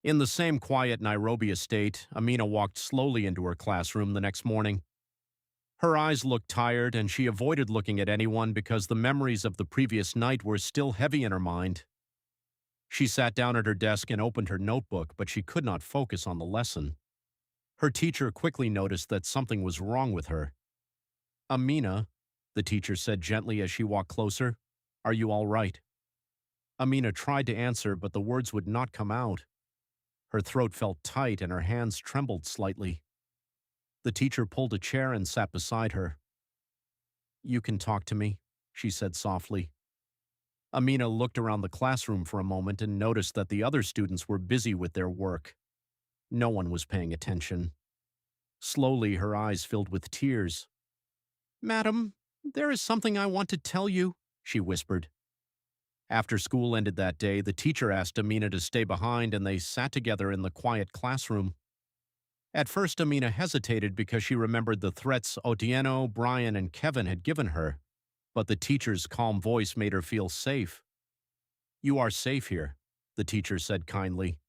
In the same quiet Nairobi estate, Amina walked slowly into her classroom the next morning. Her eyes looked tired, and she avoided looking at anyone because the memories of the previous night were still heavy in her mind. She sat down at her desk and opened her notebook, but she could not focus on the lesson. Her teacher quickly noticed that something was wrong with her. "Amina," the teacher said gently as she walked closer, "are you all right?" Amina tried to answer, but the words would not come out. Her throat felt tight and her hands trembled slightly. The teacher pulled a chair and sat beside her. "You can talk to me," she said softly. Amina looked around the classroom for a moment and noticed that the other students were busy with their work. No one was paying attention. Slowly, her eyes filled with tears. "Madam, there is something I want to tell you," she whispered. After school ended that day, the teacher asked Amina to stay behind and they sat together in the quiet classroom. At first, Amina hesitated because she remembered the threats Otieno, Brian, and Kevin had given her, but the teacher's calm voice made her feel safe. "You are safe here," the teacher said kindly.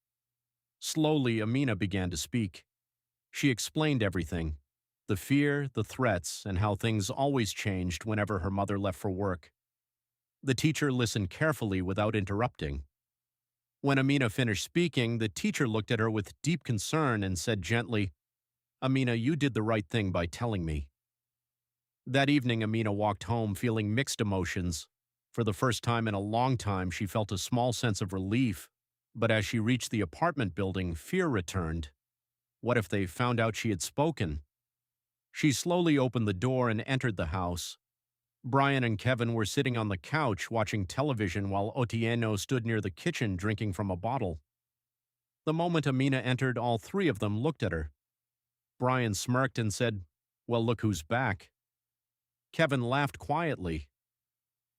Slowly, Amina began to speak. She explained everything: the fear, the threats, and how things always changed whenever her mother left for work. The teacher listened carefully without interrupting. When Amina finished speaking, the teacher looked at her with deep concern and said gently, "Amina, you did the right thing by telling me." That evening, Amina walked home feeling mixed emotions. For the first time in a long time, she felt a small sense of relief, but as she reached the apartment building, fear returned. What if they found out she had spoken? She slowly opened the door and entered the house. Brian and Kevin were sitting on the couch watching television while Otieno stood near the kitchen drinking from a bottle. The moment Amina entered, all three of them looked at her. Brian smirked and said, "Well, look who's back." Kevin laughed quietly.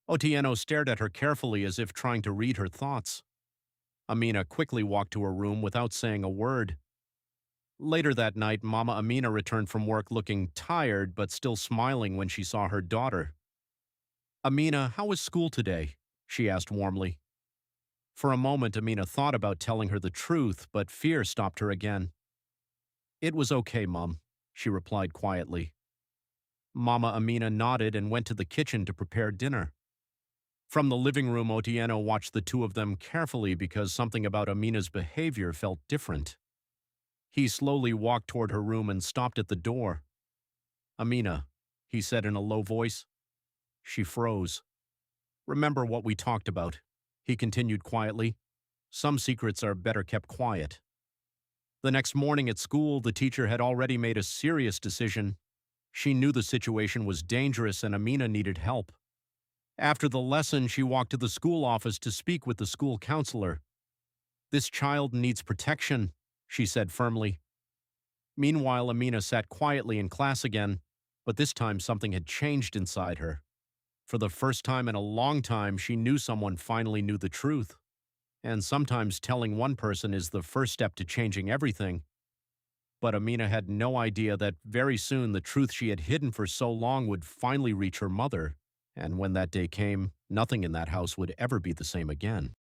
Otieno stared at her carefully as if trying to read her thoughts. Amina quickly walked to her room without saying a word. Later that night, Mama Amina returned from work looking tired but still smiling when she saw her daughter. "Amina, how was school today?" she asked warmly. For a moment, Amina thought about telling her the truth, but fear stopped her again. "It was okay, Mom," she replied quietly. Mama Amina nodded and went to the kitchen to prepare dinner. From the living room, Otieno watched the two of them carefully because something about Amina's behavior felt different. He slowly walked toward her room and stopped at the door. "Amina," he said in a low voice. She froze. "Remember what we talked about," he continued quietly. "Some secrets are better kept quiet." The next morning at school, the teacher had already made a serious decision. She knew the situation was dangerous and Amina needed help. After the lesson, she walked to the school office to speak with the school counselor. "This child needs protection," she said firmly. Meanwhile, Amina sat quietly in class again, but this time something had changed inside her. For the first time in a long time, she knew someone finally knew the truth. And sometimes telling one person is the first step to changing everything. But Amina had no idea that very soon the truth she had hidden for so long would finally reach her mother. And when that day came, nothing in that house would ever be the same again.